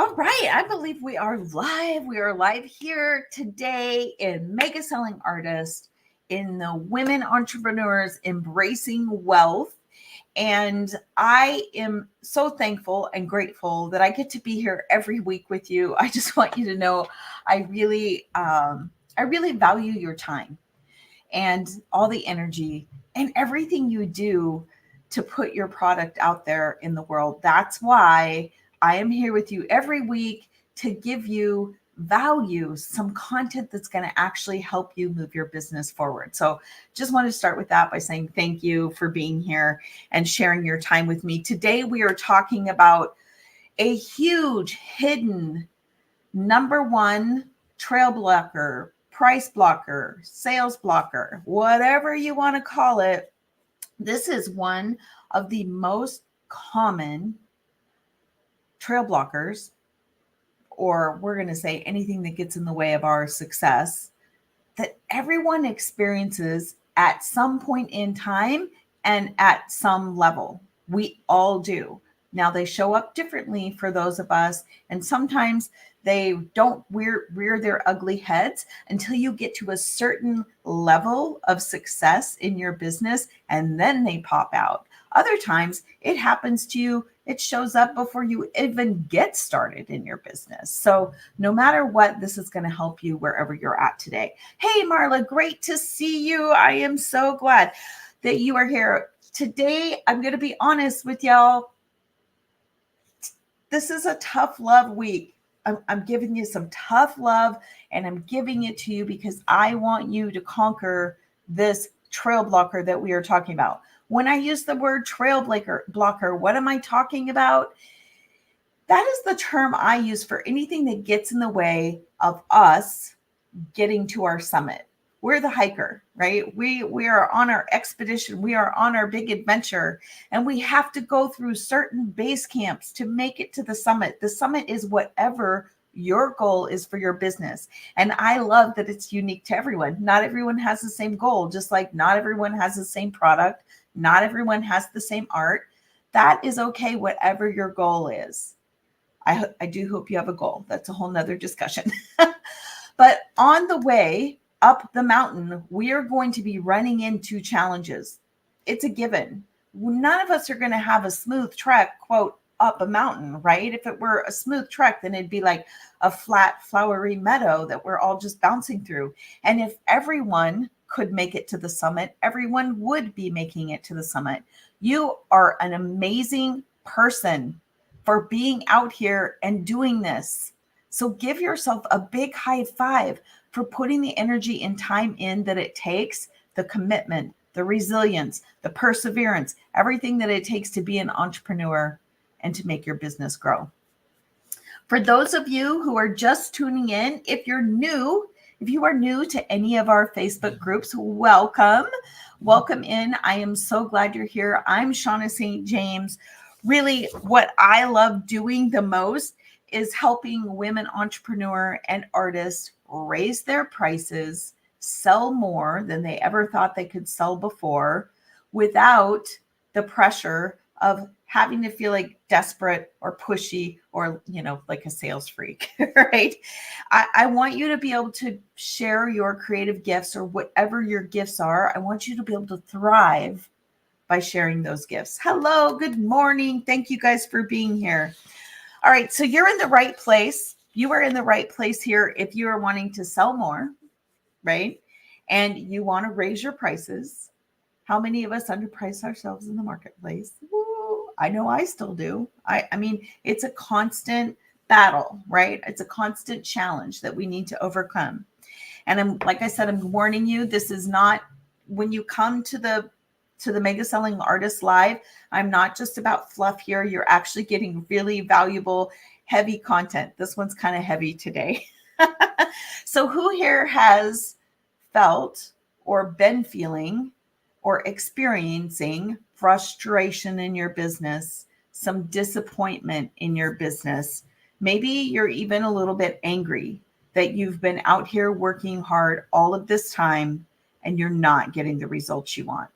All right, I believe we are live. We are live here today in Mega Selling Artist in the Women Entrepreneurs Embracing Wealth. And I am so thankful and grateful that I get to be here every week with you. I just want you to know I really value your time and all the energy and everything you do to put your product out there in the world. That's why I am here with you every week to give you value, some content that's going to actually help you move your business forward. So, just want to start with that by saying thank you for being here and sharing your time with me. Today, we are talking about a huge hidden number one trail blocker, price blocker, sales blocker, whatever you want to call it. This is one of the most common trail blockers, or we're going to say anything that gets in the way of our success, that everyone experiences at some point in time and at some level. We all do. Now, they show up differently for those of us, and sometimes they don't rear their ugly heads until you get to a certain level of success in your business, and then they pop out. Other times, it happens to you, it shows up before you even get started in your business. So, no matter what, this is going to help you wherever you're at today. Hey, Marla, great to see you. I am so glad that you are here. Today, I'm going to be honest with y'all. This is a tough love week. I'm giving you some tough love, and I'm giving it to you because I want you to conquer this trail blocker that we are talking about. When I use the word trail blocker, what am I talking about? That is the term I use for anything that gets in the way of us getting to our summit. We're the hiker, right? We are on our expedition. We are on our big adventure, and we have to go through certain base camps to make it to the summit. The summit is whatever your goal is for your business. And I love that it's unique to everyone. Not everyone has the same goal, just like not everyone has the same product. Not everyone has the same art. That is okay, whatever your goal is. I do hope you have a goal. That's a whole nother discussion. But on the way up the mountain, we are going to be running into challenges. It's a given. None of us are going to have a smooth trek, quote, up a mountain, right? If it were a smooth trek, then it'd be like a flat, flowery meadow that we're all just bouncing through. And if everyone could make it to the summit, everyone would be making it to the summit. You are an amazing person for being out here and doing this. So give yourself a big high five for putting the energy and time in that it takes, the commitment, the resilience, the perseverance, everything that it takes to be an entrepreneur and to make your business grow. For those of you who are just tuning in, if you are new to any of our Facebook groups, welcome. Welcome in. I am so glad you're here. I'm Shauna St. James. Really, what I love doing the most is helping women entrepreneur and artists raise their prices, sell more than they ever thought they could sell before without the pressure of having to feel like desperate or pushy or, like a sales freak, right? I want you to be able to share your creative gifts or whatever your gifts are. I want you to be able to thrive by sharing those gifts. Hello, good morning. Thank you guys for being here. All right, so you're in the right place. You are in the right place here if you are wanting to sell more, right? And you want to raise your prices. How many of us underprice ourselves in the marketplace? Woo, I know I still do. I mean, it's a constant battle, right? It's a constant challenge that we need to overcome. And like I said, I'm warning you, this is not when you come to the Mega Selling Artist Live, I'm not just about fluff here. You're actually getting really valuable, heavy content. This one's kind of heavy today. So who here has felt or been feeling or experiencing frustration in your business, some disappointment in your business? Maybe you're even a little bit angry that you've been out here working hard all of this time and you're not getting the results you want.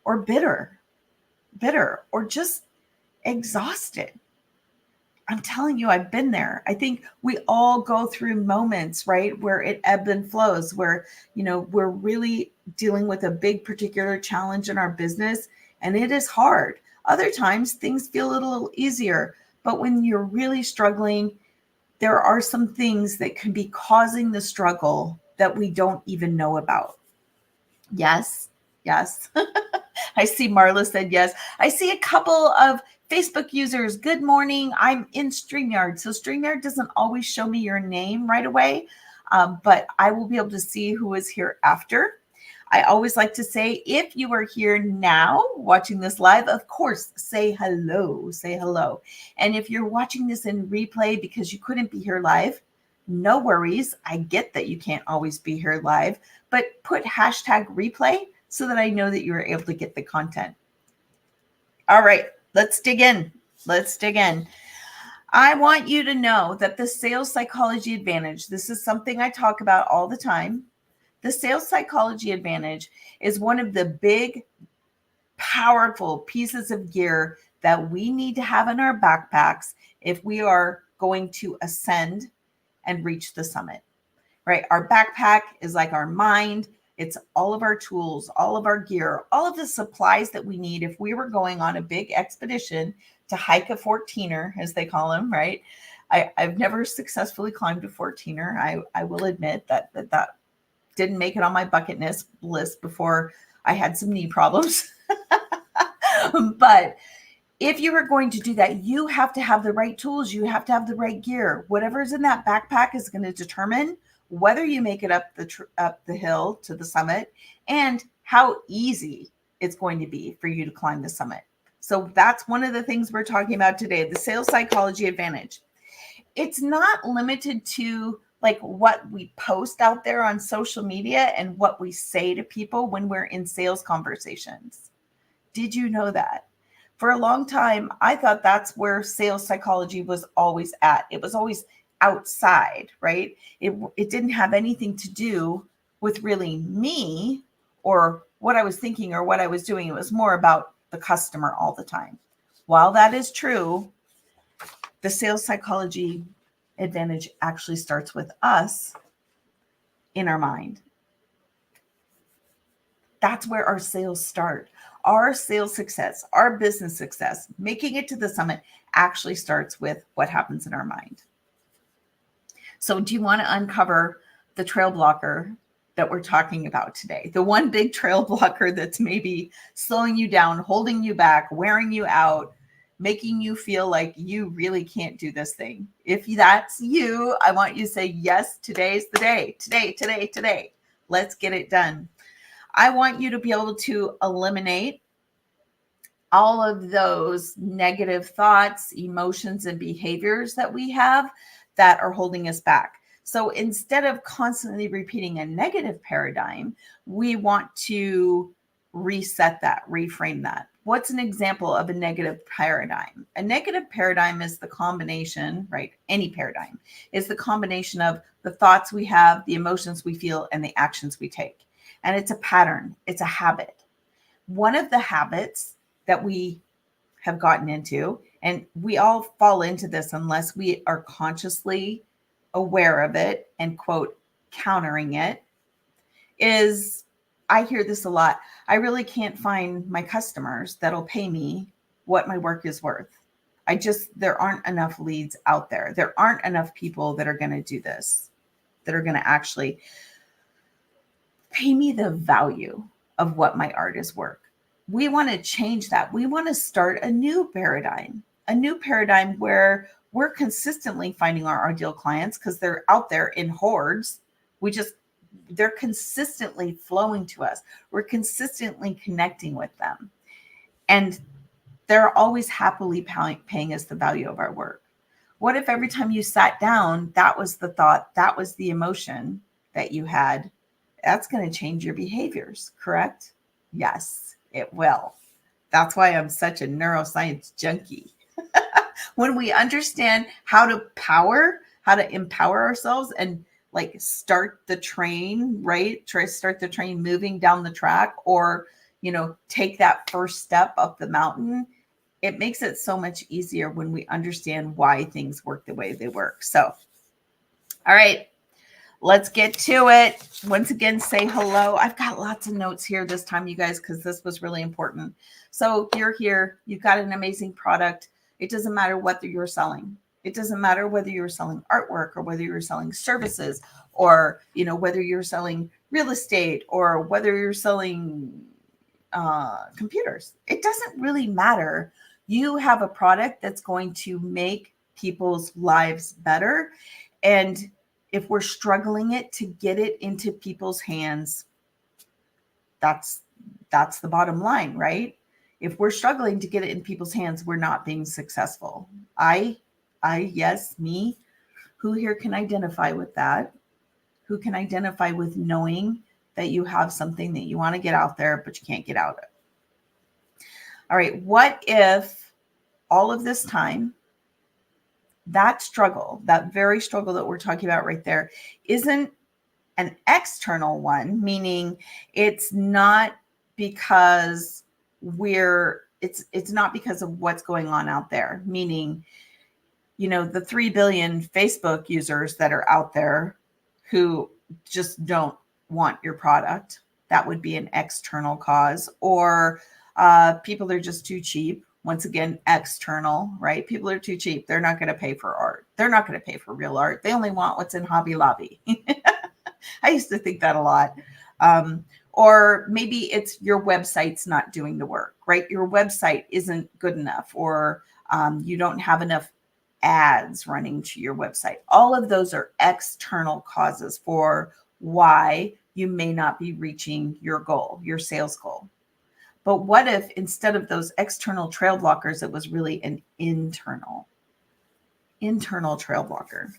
Or bitter, or just exhausted. I'm telling you, I've been there. I think we all go through moments, right, where it ebbs and flows, where, we're really dealing with a big particular challenge in our business and it is hard. Other times things feel a little easier. But when you're really struggling, there are some things that can be causing the struggle that we don't even know about. Yes, yes. I see Marla said yes. I see a couple of Facebook users. Good morning. I'm in StreamYard. So StreamYard doesn't always show me your name right away, but I will be able to see who is here after. I always like to say, if you are here now watching this live, of course, say hello, say hello. And if you're watching this in replay because you couldn't be here live, no worries. I get that you can't always be here live, but put hashtag replay so that I know that you're able to get the content. All right, let's dig in. Let's dig in. I want you to know that the sales psychology advantage, this is something I talk about all the time. The sales psychology advantage is one of the big, powerful pieces of gear that we need to have in our backpacks if we are going to ascend and reach the summit, right? Our backpack is like our mind. It's all of our tools, all of our gear, all of the supplies that we need if we were going on a big expedition to hike a 14er, as they call them, right? I've never successfully climbed a 14er. I will admit that didn't make it on my bucket list before I had some knee problems. But if you are going to do that, you have to have the right tools. You have to have the right gear. Whatever's in that backpack is going to determine whether you make it up the hill to the summit and how easy it's going to be for you to climb the summit. So that's one of the things we're talking about today, the sales psychology advantage. It's not limited to like what we post out there on social media and what we say to people when we're in sales conversations. Did you know that? For a long time, I thought that's where sales psychology was always at. It was always outside, right? It didn't have anything to do with really me or what I was thinking or what I was doing. It was more about the customer all the time. While that is true, the sales psychology advantage actually starts with us in our mind. That's where our sales start. Our sales success, our business success, making it to the summit actually starts with what happens in our mind. So do you want to uncover the trail blocker that we're talking about today? The one big trail blocker that's maybe slowing you down, holding you back, wearing you out, making you feel like you really can't do this thing. If that's you, I want you to say, yes, today's the day. Today. Let's get it done. I want you to be able to eliminate all of those negative thoughts, emotions, and behaviors that we have that are holding us back. So instead of constantly repeating a negative paradigm, we want to reset that, reframe that. What's an example of a negative paradigm? A negative paradigm is the combination, right? Any paradigm is the combination of the thoughts we have, the emotions we feel, and the actions we take. And it's a pattern, it's a habit. One of the habits that we have gotten into, and we all fall into this unless we are consciously aware of it and quote, countering it, is I hear this a lot. I really can't find my customers that'll pay me what my work is worth. There aren't enough leads out there. There aren't enough people that are going to do this, that are going to actually pay me the value of what my art is worth. We want to change that. We want to start a new paradigm where we're consistently finding our ideal clients because they're out there in hordes. They're consistently flowing to us. We're consistently connecting with them. And they're always happily paying us the value of our work. What if every time you sat down, that was the thought, that was the emotion that you had? That's going to change your behaviors, correct? Yes, it will. That's why I'm such a neuroscience junkie. When we understand how to empower ourselves and like start the train, right? Start the train moving down the track or, take that first step up the mountain. it makes it so much easier when we understand why things work the way they work. So, all right, let's get to it. Once again, say hello. I've got lots of notes here this time, you guys, because this was really important. So you're here. You've got an amazing product. It doesn't matter what you're selling. It doesn't matter whether you're selling artwork or whether you're selling services or, whether you're selling real estate or whether you're selling computers. It doesn't really matter. You have a product that's going to make people's lives better. And if we're struggling to get it into people's hands, that's the bottom line, right? If we're struggling to get it in people's hands, we're not being successful. Yes, me. Who here can identify with that? Who can identify with knowing that you have something that you want to get out there, but you can't get out of? All right. What if all of this time, that struggle, that very struggle that we're talking about right there, isn't an external one, meaning it's not because it's not because of what's going on out there, meaning, the 3 billion Facebook users that are out there who just don't want your product. That would be an external cause. Or people are just too cheap. Once again, external, right? People are too cheap. They're not going to pay for art. They're not going to pay for real art. They only want what's in Hobby Lobby. I used to think that a lot. Or maybe it's your website's not doing the work, right? Your website isn't good enough, or you don't have enough ads running to your website. All of those are external causes for why you may not be reaching your goal, your sales goal. But what if instead of those external trail blockers, it was really an internal trail blocker?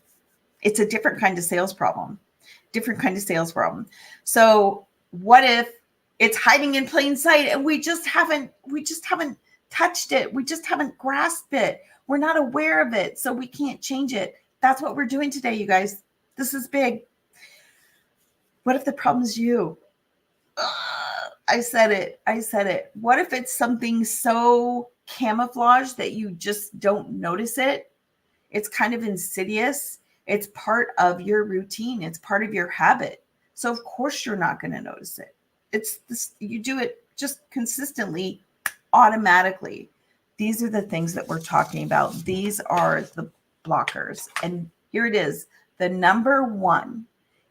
It's a different kind of sales problem. So what if it's hiding in plain sight and we just haven't touched it. We just haven't grasped it. We're not aware of it. So we can't change it. That's what we're doing today, you guys. This is big. What if the problem is you? I said it. What if it's something so camouflaged that you just don't notice it? It's kind of insidious. It's part of your routine. It's part of your habit. So of course you're not going to notice it. It's this, you do it just consistently, automatically. These are the things that we're talking about. These are the blockers. And here it is. The number one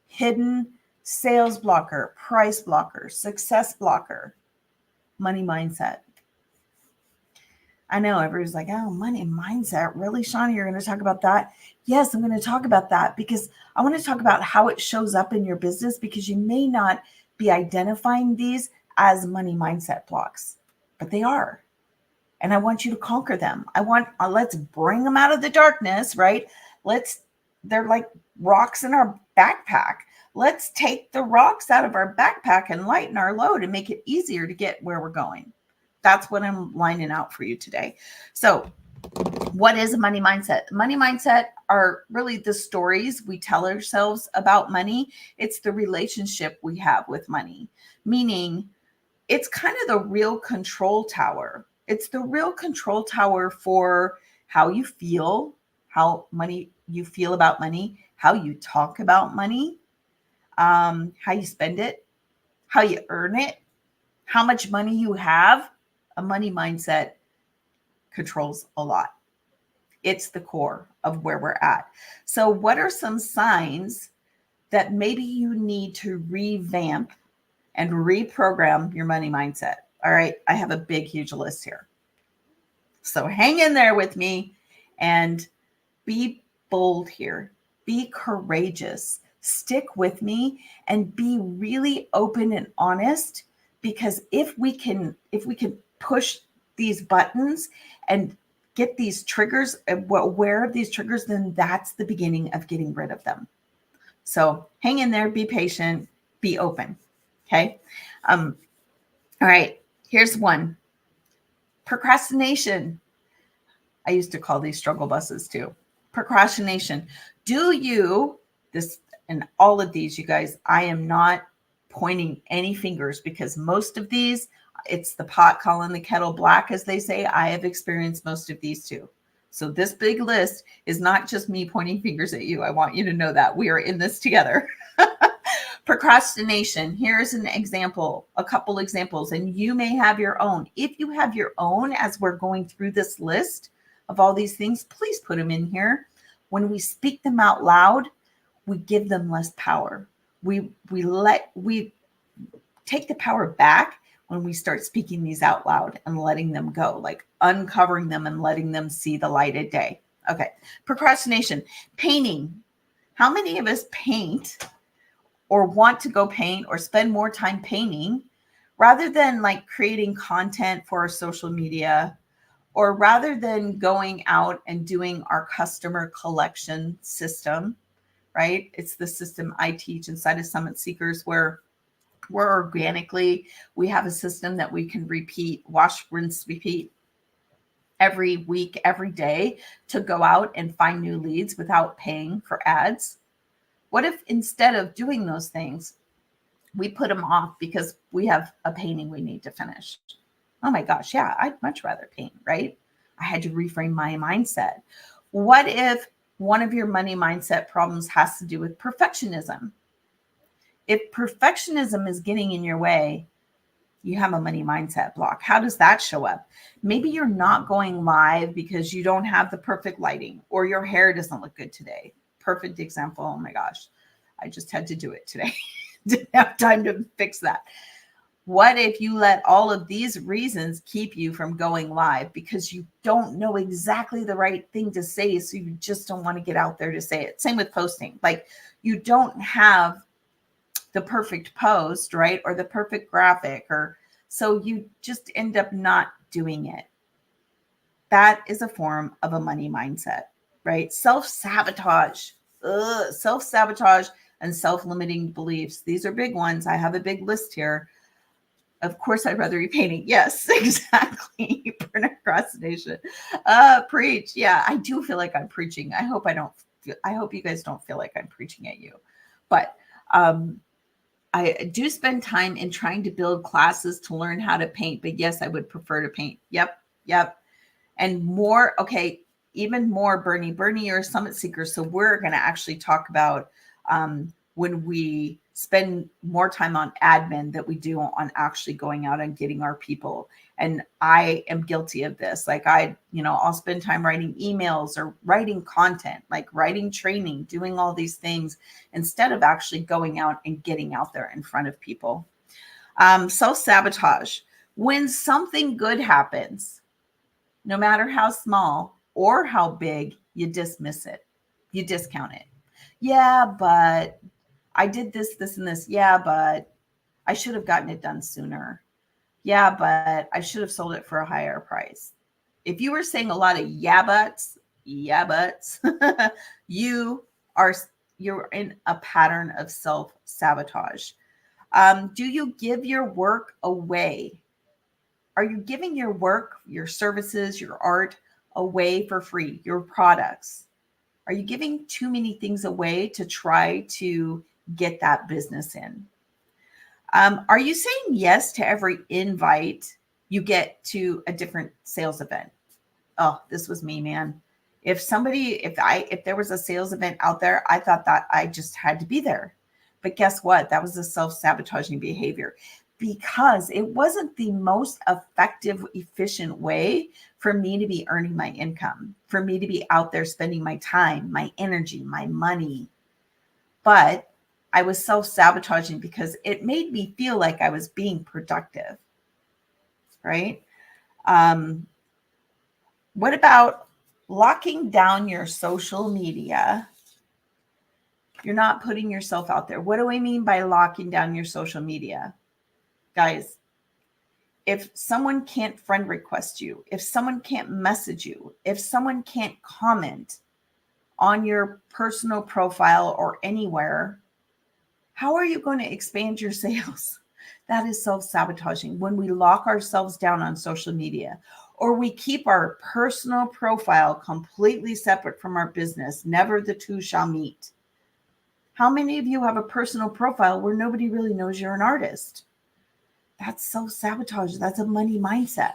hidden sales blocker, price blocker, success blocker, money mindset. I know everybody's like, oh, money mindset. Really, Shauna, you're going to talk about that? Yes, I'm going to talk about that because I want to talk about how it shows up in your business, because you may not be identifying these as money mindset blocks, but they are. And I want you to conquer them. Let's bring them out of the darkness, right? They're like rocks in our backpack. Let's take the rocks out of our backpack and lighten our load and make it easier to get where we're going. That's what I'm lining out for you today. So what is a money mindset? Money mindset are really the stories we tell ourselves about money. It's the relationship we have with money, meaning it's kind of the real control tower. It's the real control tower for how you feel, how you feel about money, how you talk about money, how you spend it, how you earn it, how much money you have. A money mindset controls a lot. It's the core of where we're at. So what are some signs that maybe you need to revamp and reprogram your money mindset? All right, I have a big, huge list here. So hang in there with me and be bold here. Be courageous. Stick with me and be really open and honest, because if we can push these buttons and get these triggers, aware of these triggers, then that's the beginning of getting rid of them. So hang in there, be patient, be open. Okay. All right. Here's one. Procrastination. I used to call these struggle buses too. Procrastination. And all of these, you guys, I am not pointing any fingers, because most of these It's the pot calling the kettle black, as they say. I have experienced most of these too. So this big list is not just me pointing fingers at you. I want you to know that we are in this together. Procrastination. Here's an example, a couple examples, and you may have your own. If you have your own, as we're going through this list of all these things, please put them in here. When we speak them out loud, we give them less power. We take the power back when we start speaking these out loud and letting them go, like uncovering them and letting them see the light of day. Okay. Procrastination. Painting. How many of us paint or want to go paint or spend more time painting rather than like creating content for our social media, or rather than going out and doing our customer collection system, right? It's the system I teach inside of Summit Seekers, where we're organically, we have a system that we can repeat, wash, rinse, repeat every week, every day, to go out and find new leads without paying for ads. What if instead of doing those things, we put them off because we have a painting we need to finish? Oh my gosh, yeah, I'd much rather paint, right? I had to reframe my mindset. What if one of your money mindset problems has to do with perfectionism? If perfectionism is getting in your way, you have a money mindset block. How does that show up? Maybe you're not going live because you don't have the perfect lighting, or your hair doesn't look good today. Perfect example. Oh my gosh, I just had to do it today. Didn't have time to fix that. What if you let all of these reasons keep you from going live because you don't know exactly the right thing to say, so you just don't want to get out there to say it? Same with posting. Like, you don't have the perfect post, right? Or the perfect graphic, or so you just end up not doing it. That is a form of a money mindset, right? Self-sabotage, self-sabotage and self-limiting beliefs. These are big ones. I have a big list here. Of course, I'd rather be painting. Yes, exactly. Procrastination. Preach. Yeah, I do feel like I'm preaching. I hope you guys don't feel like I'm preaching at you. But I do spend time in trying to build classes to learn how to paint. But yes, I would prefer to paint. Yep. And more. Okay, even more, Bernie. Bernie, you're a Summit Seeker. So we're going to actually talk about when we spend more time on admin that we do on actually going out and getting our people. And I am guilty of this. Like, I'll spend time writing emails or writing content, like writing training, doing all these things instead of actually going out and getting out there in front of people. Self-sabotage. When something good happens, no matter how small or how big, you dismiss it. You discount it. Yeah, but I did this, and this. Yeah, but I should have gotten it done sooner. Yeah, but I should have sold it for a higher price. If you were saying a lot of yeah buts, you're in a pattern of self-sabotage. Do you give your work away? Are you giving your work, your services, your art away for free, your products? Are you giving too many things away to try to get that business in? Are you saying yes to every invite you get to a different sales event? Oh, this was me, man. If there was a sales event out there, I thought that I just had to be there. But guess what? That was a self-sabotaging behavior, because it wasn't the most effective, efficient way for me to be earning my income, for me to be out there spending my time, my energy, my money. But I was self-sabotaging because it made me feel like I was being productive, right? What about locking down your social media? You're not putting yourself out there. What do I mean by locking down your social media? Guys, if someone can't friend request you, if someone can't message you, if someone can't comment on your personal profile or anywhere, how are you going to expand your sales? That is self-sabotaging. When we lock ourselves down on social media, or we keep our personal profile completely separate from our business, never the two shall meet. How many of you have a personal profile where nobody really knows you're an artist? That's self-sabotage. That's a money mindset.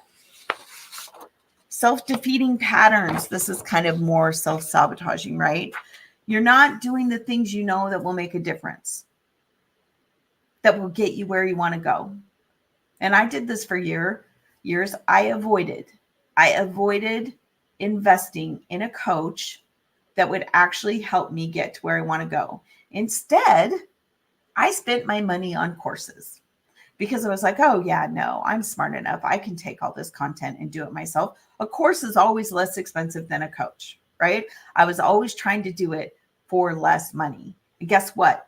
Self-defeating patterns. This is kind of more self-sabotaging, right? You're not doing the things you know that will make a difference, that will get you where you want to go. And I did this for years. I avoided investing in a coach that would actually help me get to where I want to go. Instead, I spent my money on courses because I was like, oh, yeah, no, I'm smart enough. I can take all this content and do it myself. A course is always less expensive than a coach, right? I was always trying to do it for less money. And guess what?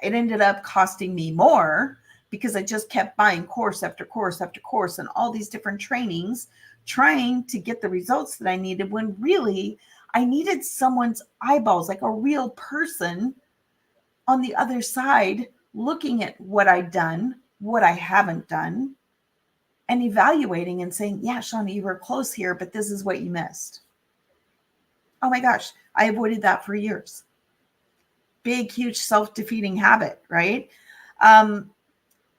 It ended up costing me more because I just kept buying course after course after course and all these different trainings, trying to get the results that I needed, when really I needed someone's eyeballs, like a real person on the other side, looking at what I'd done, what I haven't done, and evaluating and saying, yeah, Shauna, you were close here, but this is what you missed. Oh my gosh, I avoided that for years. Big, huge self-defeating habit, right?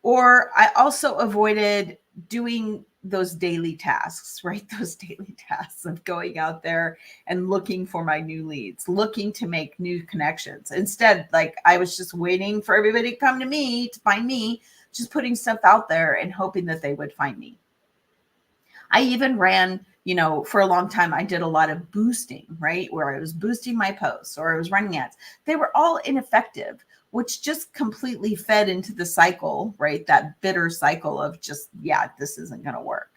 Or I also avoided doing those daily tasks, right? Those daily tasks of going out there and looking for my new leads, looking to make new connections. Instead, like, I was just waiting for everybody to come to me, to find me, just putting stuff out there and hoping that they would find me. I even ran, for a long time, I did a lot of boosting, right? Where I was boosting my posts or I was running ads. They were all ineffective, which just completely fed into the cycle, right? That bitter cycle of just, yeah, this isn't going to work.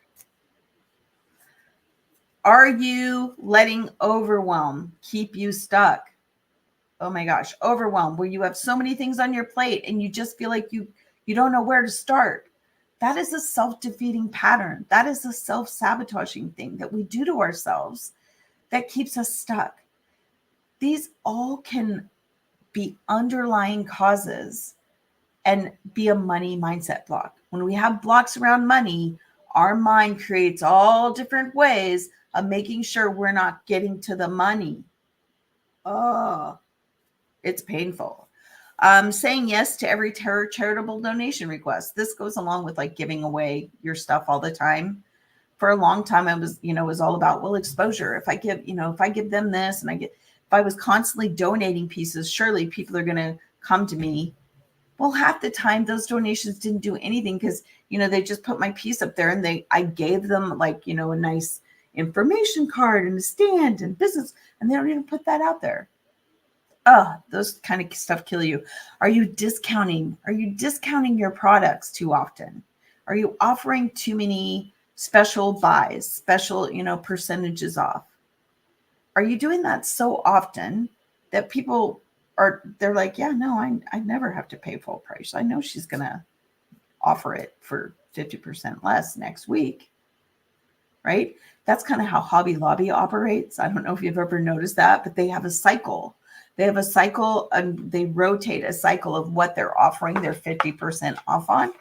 Are you letting overwhelm keep you stuck? Oh my gosh, overwhelm, where you have so many things on your plate and you just feel like you don't know where to start. That is a self-defeating pattern. That is a self-sabotaging thing that we do to ourselves that keeps us stuck. These all can be underlying causes and be a money mindset block. When we have blocks around money, our mind creates all different ways of making sure we're not getting to the money. Oh, it's painful. Saying yes to every charitable donation request. This goes along with like giving away your stuff all the time. For a long time, I was, it was all about, well, exposure. If I give them this and if I was constantly donating pieces, surely people are going to come to me. Well, half the time those donations didn't do anything because, they just put my piece up there and I gave them like, a nice information card and a stand and business, and they don't even put that out there. Oh, those kind of stuff kill you. Are you discounting? Are you discounting your products too often? Are you offering too many special buys, special, percentages off? Are you doing that so often that people they're like, yeah, no, I never have to pay full price. I know she's going to offer it for 50% less next week, right? That's kind of how Hobby Lobby operates. I don't know if you've ever noticed that, but they have a cycle. They have a cycle and they rotate a cycle of what they're offering their 50% off on.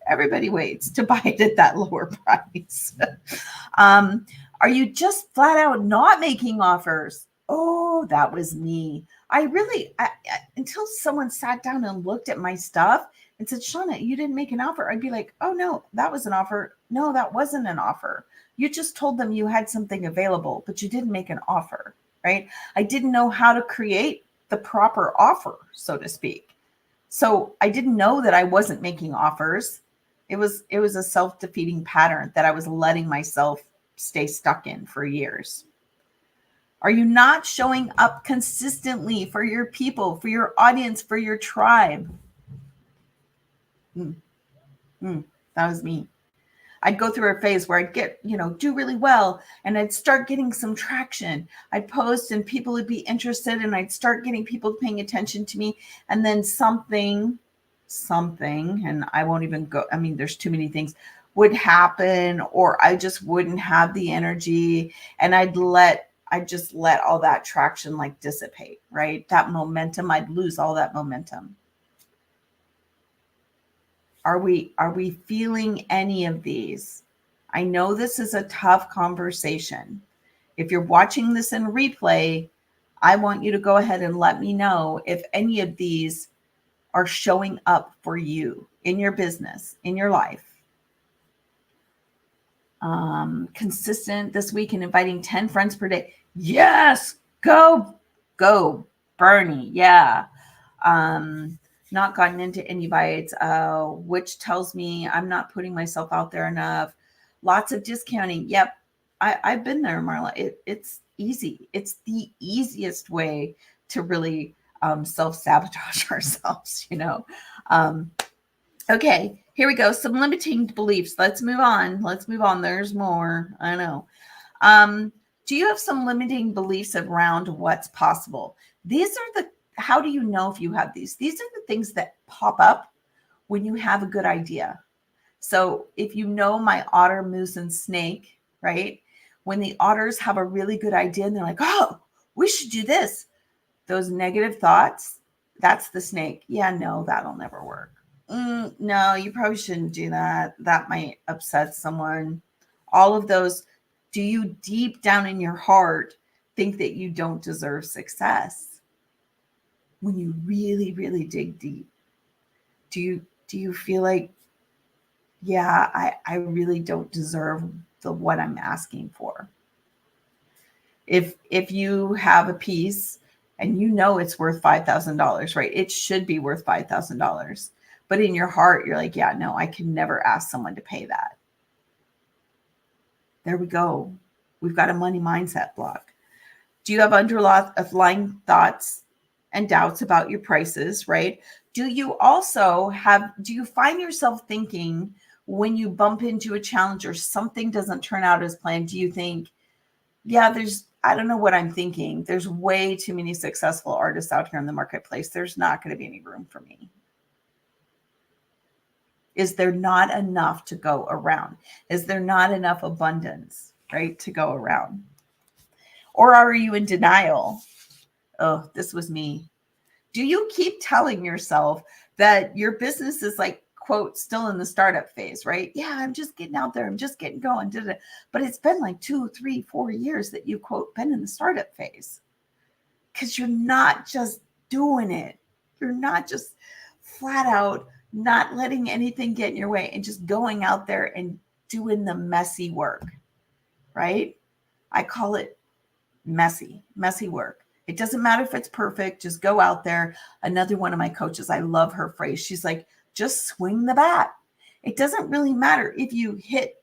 Everybody waits to buy it at that lower price. Are you just flat out not making offers? Oh, that was me. I until someone sat down and looked at my stuff and said, Shauna, you didn't make an offer. I'd be like, oh no, that was an offer. No, that wasn't an offer. You just told them you had something available, but you didn't make an offer, right? I didn't know how to create the proper offer, so to speak. So I didn't know that I wasn't making offers. It was a self-defeating pattern that I was letting myself stay stuck in for years. Are you not showing up consistently for your people, for your audience, for your tribe? That was me. I'd go through a phase where I'd get, do really well, and I'd start getting some traction. I'd post and people would be interested, and I'd start getting people paying attention to me. And then something, and I won't even go, there's too many things would happen, or I just wouldn't have the energy, and I'd just let all that traction like dissipate, right? That momentum, I'd lose all that momentum. Are we feeling any of these? I know this is a tough conversation. If you're watching this in replay, I want you to go ahead and let me know if any of these are showing up for you in your business, in your life. Consistent this week in inviting 10 friends per day. Yes, go, Bernie. Yeah. Not gotten into any bites, which tells me I'm not putting myself out there enough. Lots of discounting. Yep. I've been there, Marla. It's easy. It's the easiest way to really self-sabotage ourselves, Okay, here we go. Some limiting beliefs. Let's move on. There's more. I know. Do you have some limiting beliefs around what's possible? These are how do you know if you have these? These are the things that pop up when you have a good idea. So if you know my otter, moose, and snake, right? When the otters have a really good idea and they're like, oh, we should do this. Those negative thoughts, that's the snake. Yeah, no, that'll never work. No, you probably shouldn't do that. That might upset someone. All of those. Do you deep down in your heart think that you don't deserve success? When you really, really dig deep, do you feel like, yeah, I really don't deserve what I'm asking for? If you have a piece and you know it's worth $5,000, right? It should be worth $5,000. But in your heart, you're like, yeah, no, I can never ask someone to pay that. There we go. We've got a money mindset block. Do you have underlying thoughts and doubts about your prices, right? Do you find yourself thinking when you bump into a challenge or something doesn't turn out as planned, do you think, yeah, I don't know what I'm thinking. There's way too many successful artists out here in the marketplace. There's not going to be any room for me. Is there not enough to go around? Is there not enough abundance, right, to go around? Or are you in denial? Oh, this was me. Do you keep telling yourself that your business is like, quote, still in the startup phase, right? Yeah, I'm just getting out there. I'm just getting going. But it's been like 2, 3, 4 years that you, quote, been in the startup phase. Because you're not just doing it. You're not just flat out not letting anything get in your way and just going out there and doing the messy work, right? I call it messy work. It doesn't matter if it's perfect. Just go out there. Another one of my coaches, I love her phrase. She's like, just swing the bat. It doesn't really matter if you hit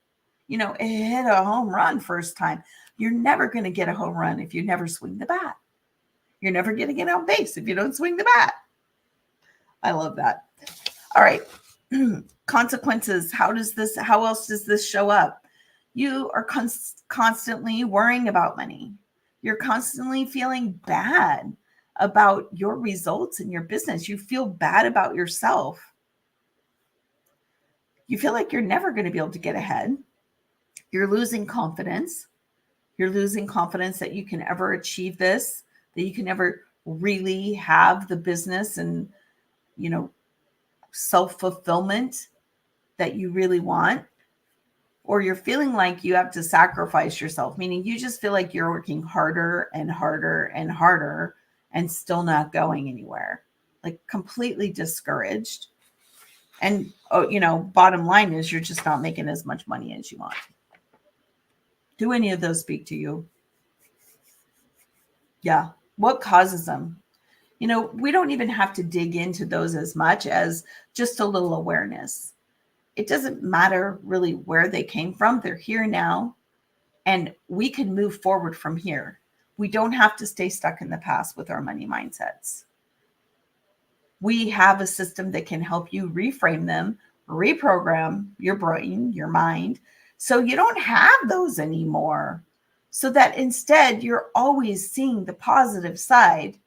a home run first time. You're never going to get a home run if you never swing the bat. You're never going to get on base if you don't swing the bat. I love that. All right. Consequences. How else does this show up? You are constantly worrying about money. You're constantly feeling bad about your results in your business. You feel bad about yourself. You feel like you're never going to be able to get ahead. You're losing confidence. You're losing confidence that you can ever achieve this, that you can ever really have the business and, self-fulfillment that you really want. Or you're feeling like you have to sacrifice yourself, meaning you just feel like you're working harder and harder and harder and still not going anywhere, like completely discouraged. And, bottom line is you're just not making as much money as you want. Do any of those speak to you? Yeah. What causes them? We don't even have to dig into those as much as just a little awareness. It doesn't matter really where they came from. They're here now, and we can move forward from here. We don't have to stay stuck in the past with our money mindsets. We have a system that can help you reframe them, reprogram your brain, your mind, so you don't have those anymore. So that instead, you're always seeing the positive side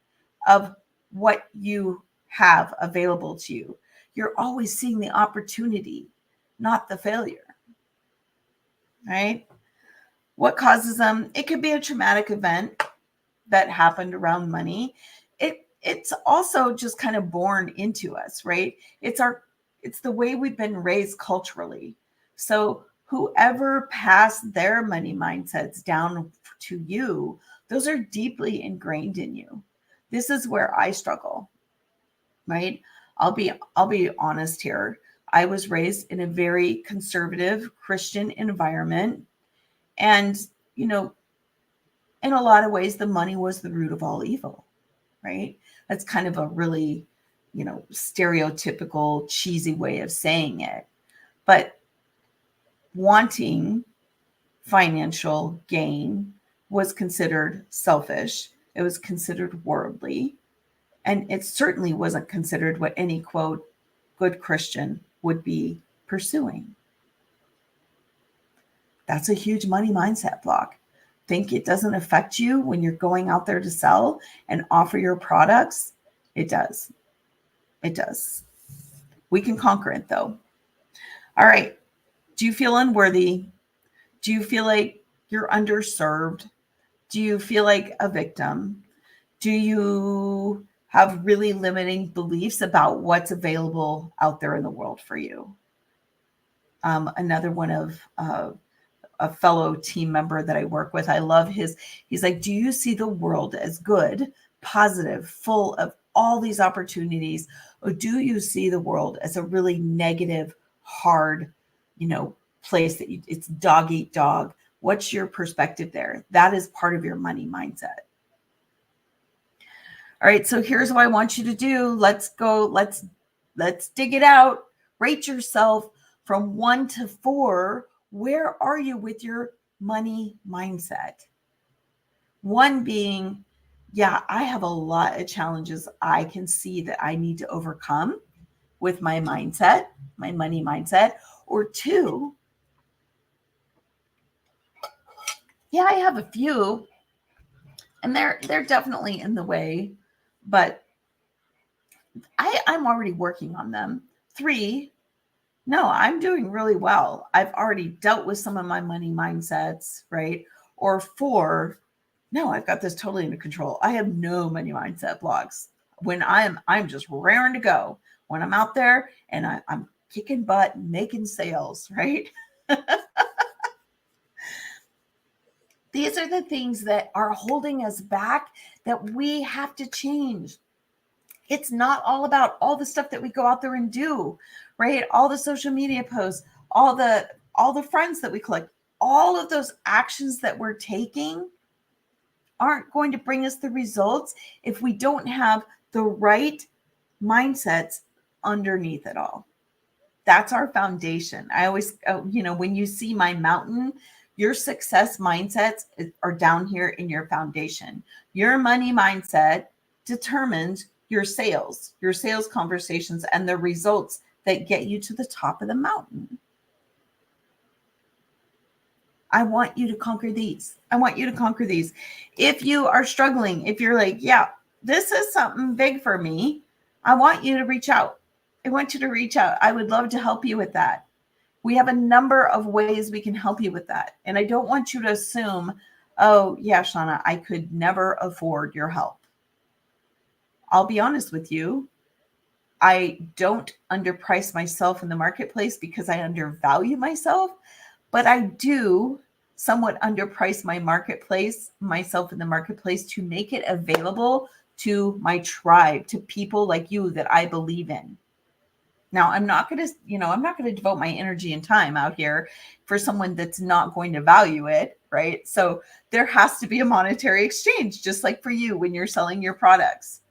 of what you have available to you. You're always seeing the opportunity, not the failure, right? What causes them? It could be a traumatic event that happened around money. It's also just kind of born into us, right? It's the way we've been raised culturally. So whoever passed their money mindsets down to you, those are deeply ingrained in you. This is where I struggle, right? I'll be honest here. I was raised in a very conservative Christian environment, and you know, in a lot of ways, the money was the root of all evil, right? That's kind of a really, stereotypical, cheesy way of saying it. But wanting financial gain was considered selfish. It was considered worldly. And it certainly wasn't considered what any, quote, good Christian would be pursuing. That's a huge money mindset block. Think it doesn't affect you when you're going out there to sell and offer your products? It does. It does. We can conquer it though. All right. Do you feel unworthy? Do you feel like you're underserved? Do you feel like a victim? Do you have really limiting beliefs about what's available out there in the world for you? Another one of a fellow team member that I work with, I love he's like, do you see the world as good, positive, full of all these opportunities? Or do you see the world as a really negative, hard, place that it's dog eat dog? What's your perspective there? That is part of your money mindset. All right, so here's what I want you to do. Let's go. Let's dig it out. Rate yourself from 1 to 4. Where are you with your money mindset? 1 being, yeah, I have a lot of challenges I can see that I need to overcome with my mindset, my money mindset. Or 2, yeah, I have a few, and they're definitely in the way, but I'm already working on them. 3, no, I'm doing really well. I've already dealt with some of my money mindsets, right? Or 4, no, I've got this totally under control. I have no money mindset blocks. When I'm just raring to go. When I'm out there and I'm kicking butt, making sales, right? These are the things that are holding us back that we have to change. It's not all about all the stuff that we go out there and do, right? All the social media posts, all the friends that we collect, all of those actions that we're taking aren't going to bring us the results if we don't have the right mindsets underneath it all. That's our foundation. I always, when you see my mountain, your success mindsets are down here in your foundation. Your money mindset determines your sales conversations, and the results that get you to the top of the mountain. I want you to conquer these. I want you to conquer these. If you are struggling, if you're like, yeah, this is something big for me, I want you to reach out. I want you to reach out. I would love to help you with that. We have a number of ways we can help you with that. And I don't want you to assume, oh, yeah, Shauna, I could never afford your help. I'll be honest with you. I don't underprice myself in the marketplace because I undervalue myself, but I do somewhat underprice myself in the marketplace to make it available to my tribe, to people like you that I believe in. Now, I'm not going to devote my energy and time out here for someone that's not going to value it, right? So there has to be a monetary exchange, just like for you when you're selling your products.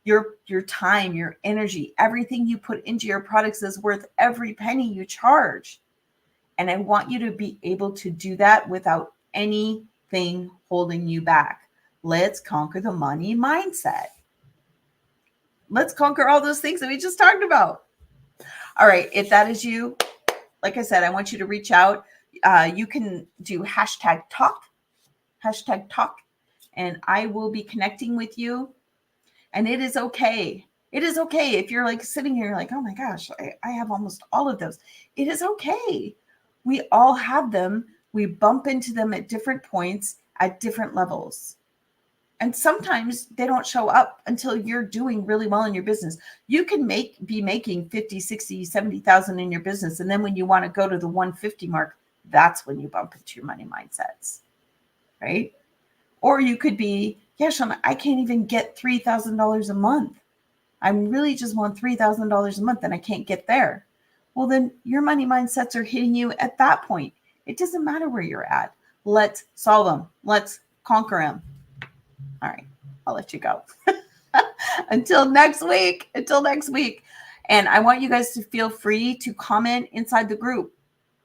Your time, your energy, everything you put into your products is worth every penny you charge. And I want you to be able to do that without anything holding you back. Let's conquer the money mindset. Let's conquer all those things that we just talked about. All right. If that is you, like I said, I want you to reach out. You can do #talk, and I will be connecting with you. And it is okay. It is okay if you're like sitting here like, oh my gosh, I have almost all of those. It is okay. We all have them. We bump into them at different points at different levels. And sometimes they don't show up until you're doing really well in your business. You can be making 50, 60, 70,000 in your business. And then when you want to go to the 150 mark, that's when you bump into your money mindsets, right? Or you could be, yeah, Shauna, I can't even get $3,000 a month. I'm really just want $3,000 a month and I can't get there. Well, then your money mindsets are hitting you at that point. It doesn't matter where you're at. Let's solve them. Let's conquer them. All right, I'll let you go. Until next week. And I want you guys to feel free to comment inside the group.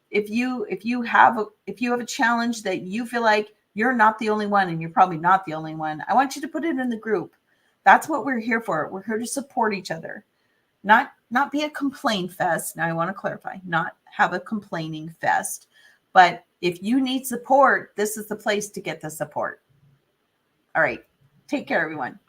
If you have a challenge that you feel like you're not the only one, and you're probably not the only one, I want you to put it in the group. That's what we're here for. We're here to support each other, not be a complain fest. Now I want to clarify, not have a complaining fest, but if you need support, this is the place to get the support. All right, take care, everyone.